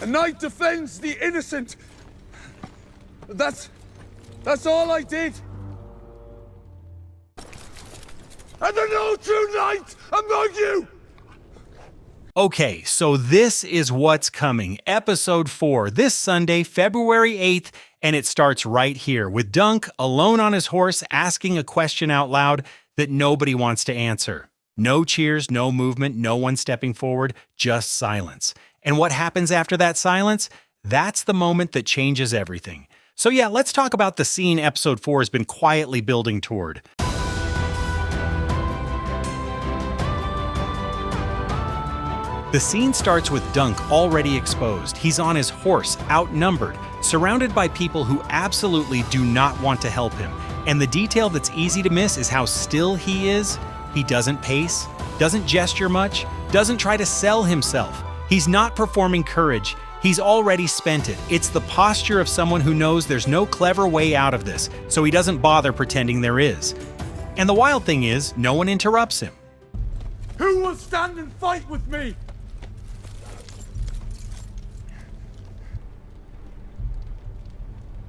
A knight defends the innocent. That's all I did. And there's no true knight among you! Okay, so this is what's coming. Episode 4, this Sunday, February 8th, and it starts right here with Dunk alone on his horse asking a question out loud that nobody wants to answer. No cheers, no movement, no one stepping forward, just silence. And what happens after that silence? That's the moment that changes everything. So yeah, let's talk about the scene episode 4 has been quietly building toward. The scene starts with Dunk already exposed. He's on his horse, outnumbered, surrounded by people who absolutely do not want to help him. And the detail that's easy to miss is how still he is. He doesn't pace, doesn't gesture much, doesn't try to sell himself. He's not performing courage. He's already spent it. It's the posture of someone who knows there's no clever way out of this, so he doesn't bother pretending there is. And the wild thing is, no one interrupts him. Who will stand and fight with me?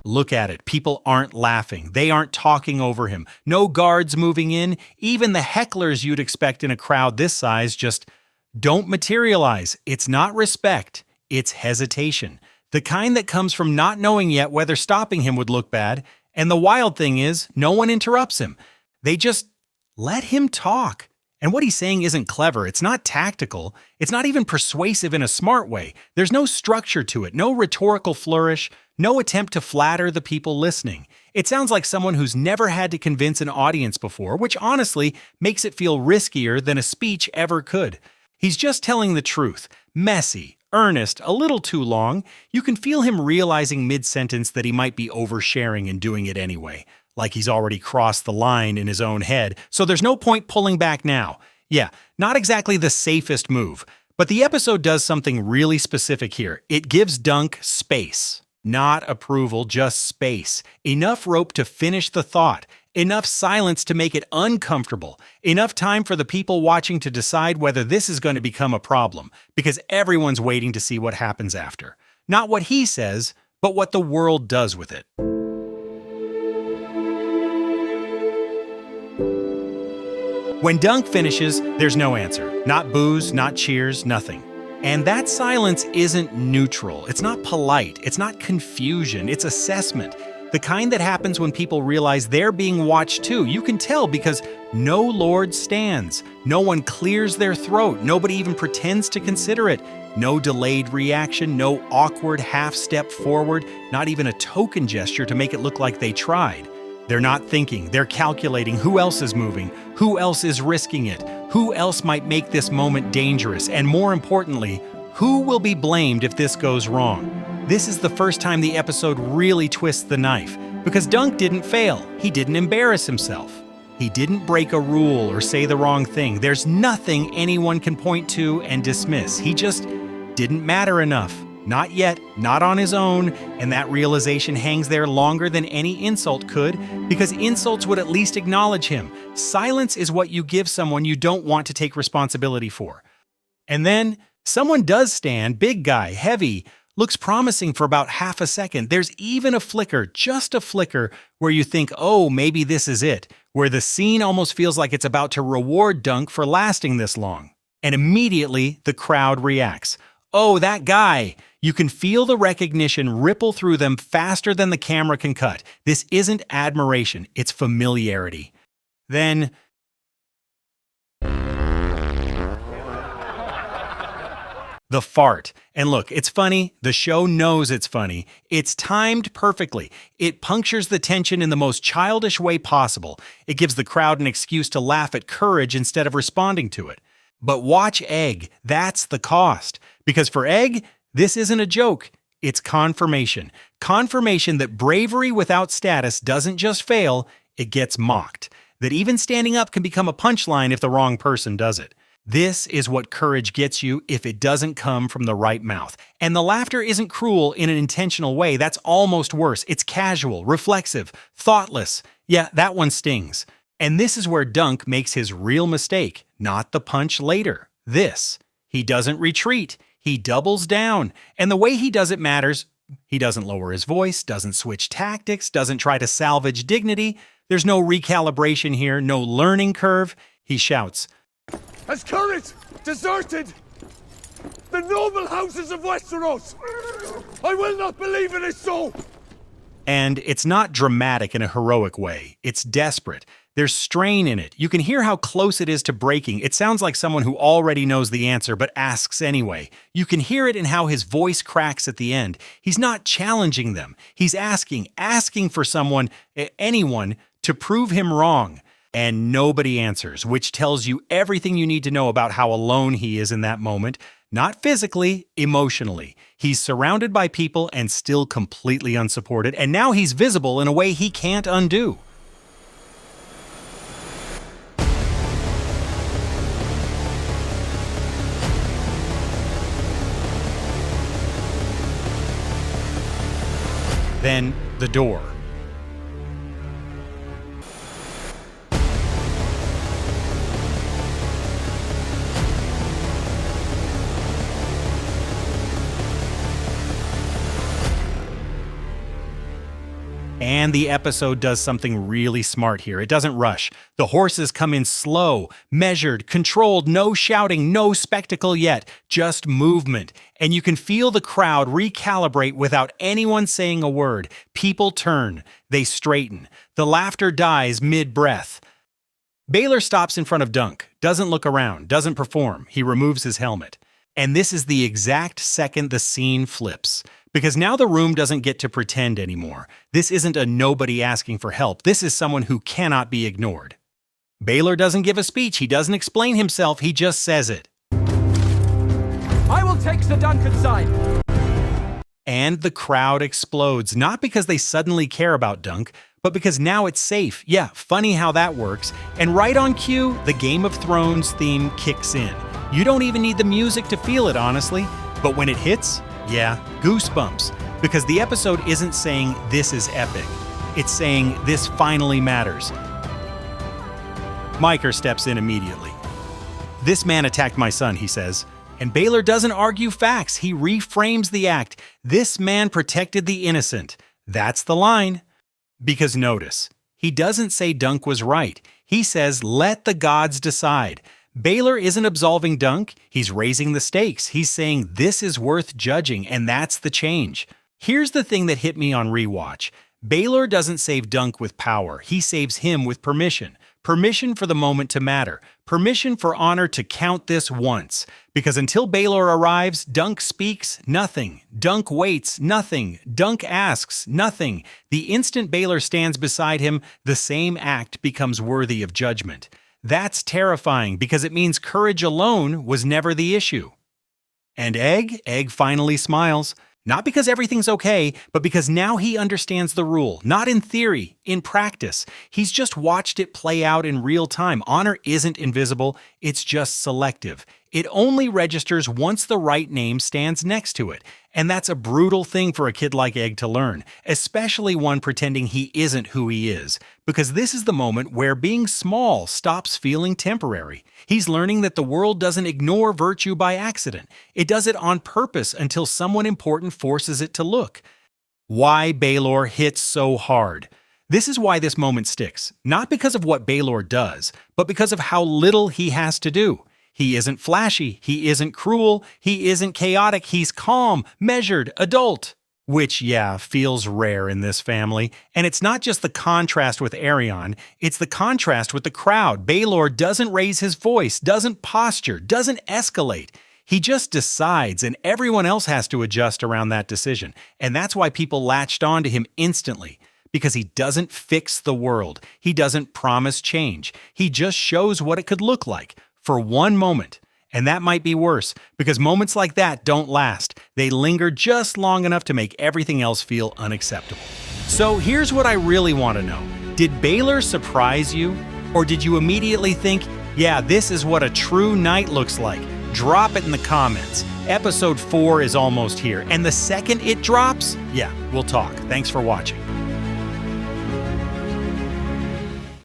Look at it. People aren't laughing. They aren't talking over him. No guards moving in. Even the hecklers you'd expect in a crowd this size just don't materialize. It's not respect. It's hesitation. The kind that comes from not knowing yet whether stopping him would look bad. And the wild thing is, no one interrupts him. They just let him talk. And what he's saying isn't clever. It's not tactical. It's not even persuasive in a smart way. There's no structure to it, no rhetorical flourish, no attempt to flatter the people listening. It sounds like someone who's never had to convince an audience before, which honestly makes it feel riskier than a speech ever could. He's just telling the truth. Messy, earnest, a little too long. You can feel him realizing mid-sentence that he might be oversharing and doing it anyway. Like he's already crossed the line in his own head, so there's no point pulling back now. Yeah, not exactly the safest move, but the episode does something really specific here. It gives Dunk space. Not approval, just space. Enough rope to finish the thought. Enough silence to make it uncomfortable. Enough time for the people watching to decide whether this is going to become a problem, because everyone's waiting to see what happens after. Not what he says, but what the world does with it. When Dunk finishes, there's no answer. Not boos, not cheers, nothing. And that silence isn't neutral. It's not polite. It's not confusion. It's assessment. The kind that happens when people realize they're being watched too. You can tell because no Lord stands. No one clears their throat. Nobody even pretends to consider it. No delayed reaction. No awkward half-step forward. Not even a token gesture to make it look like they tried. They're not thinking, they're calculating who else is moving, who else is risking it, who else might make this moment dangerous, and more importantly, who will be blamed if this goes wrong. This is the first time the episode really twists the knife, because Dunk didn't fail, he didn't embarrass himself. He didn't break a rule or say the wrong thing. There's nothing anyone can point to and dismiss. He just didn't matter enough. Not yet, not on his own, and that realization hangs there longer than any insult could, because insults would at least acknowledge him. Silence is what you give someone you don't want to take responsibility for. And then, someone does stand, big guy, heavy, looks promising for about half a second. There's even a flicker, just a flicker, where you think, oh, maybe this is it, where the scene almost feels like it's about to reward Dunk for lasting this long. And immediately, the crowd reacts. Oh, that guy! You can feel the recognition ripple through them faster than the camera can cut. This isn't admiration, it's familiarity. Then, the fart. And look, it's funny. The show knows it's funny. It's timed perfectly. It punctures the tension in the most childish way possible. It gives the crowd an excuse to laugh at courage instead of responding to it. But watch Egg. That's the cost. Because for Egg, this isn't a joke. It's confirmation. Confirmation that bravery without status doesn't just fail, it gets mocked. That even standing up can become a punchline if the wrong person does it. This is what courage gets you if it doesn't come from the right mouth. And the laughter isn't cruel in an intentional way. That's almost worse. It's casual, reflexive, thoughtless. Yeah, that one stings. And this is where Dunk makes his real mistake, not the punch later. This. He doesn't retreat. He doubles down, and the way he does it matters. He doesn't lower his voice, doesn't switch tactics, doesn't try to salvage dignity. There's no recalibration here, no learning curve. He shouts, Has courage deserted the noble houses of Westeros? I will not believe it is so! and it's not dramatic in a heroic way. It's desperate. There's strain in it. You can hear how close it is to breaking. It sounds like someone who already knows the answer but asks anyway. You can hear it in how his voice cracks at the end. He's not challenging them. He's asking for someone, anyone, to prove him wrong. And nobody answers, which tells you everything you need to know about how alone he is in that moment. Not physically, emotionally. He's surrounded by people and still completely unsupported, and now he's visible in a way he can't undo. Then, the door. And the episode does something really smart here. It doesn't rush. The horses come in slow, measured, controlled, no shouting, no spectacle yet, just movement. And you can feel the crowd recalibrate without anyone saying a word. People turn. They straighten. The laughter dies mid-breath. Baelor stops in front of Dunk, doesn't look around, doesn't perform. He removes his helmet. And this is the exact second the scene flips. Because now the room doesn't get to pretend anymore. This isn't a nobody asking for help. This is someone who cannot be ignored. Baelor doesn't give a speech. He doesn't explain himself. He just says it. I will take the Duncan side. And the crowd explodes, not because they suddenly care about Dunk, but because now it's safe. Yeah, funny how that works. And right on cue, the Game of Thrones theme kicks in. You don't even need the music to feel it, honestly. But when it hits, yeah, goosebumps. Because the episode isn't saying this is epic. It's saying this finally matters. Myker steps in immediately. This man attacked my son, he says. And Baelor doesn't argue facts. He reframes the act. This man protected the innocent. That's the line. Because notice, he doesn't say Dunk was right. He says, let the gods decide. Baelor isn't absolving Dunk, he's raising the stakes. He's saying this is worth judging, and that's the change. Here's the thing that hit me on rewatch. Baelor doesn't save Dunk with power, he saves him with permission. Permission for the moment to matter. Permission for honor to count this once. Because until Baelor arrives, Dunk speaks, nothing. Dunk waits, nothing. Dunk asks, nothing. The instant Baelor stands beside him, the same act becomes worthy of judgment. That's terrifying because it means courage alone was never the issue. And Egg finally smiles. Not because everything's okay, but because now he understands the rule. Not in theory, in practice. He's just watched it play out in real time. Honor isn't invisible, it's just selective. It only registers once the right name stands next to it. And that's a brutal thing for a kid like Egg to learn, especially one pretending he isn't who he is. Because this is the moment where being small stops feeling temporary. He's learning that the world doesn't ignore virtue by accident. It does it on purpose until someone important forces it to look. Why Baelor hits so hard. This is why this moment sticks. Not because of what Baelor does, but because of how little he has to do. He isn't flashy, he isn't cruel, he isn't chaotic, he's calm, measured, adult. Which, yeah, feels rare in this family. And it's not just the contrast with Arion, it's the contrast with the crowd. Baelor doesn't raise his voice, doesn't posture, doesn't escalate. He just decides, and everyone else has to adjust around that decision. And that's why people latched on to him instantly. Because he doesn't fix the world. He doesn't promise change. He just shows what it could look like. For one moment. And that might be worse, because moments like that don't last. They linger just long enough to make everything else feel unacceptable. So here's what I really want to know. Did Baelor surprise you? Or did you immediately think, yeah, this is what a true knight looks like? Drop it in the comments. Episode 4 is almost here. And the second it drops, yeah, we'll talk. Thanks for watching.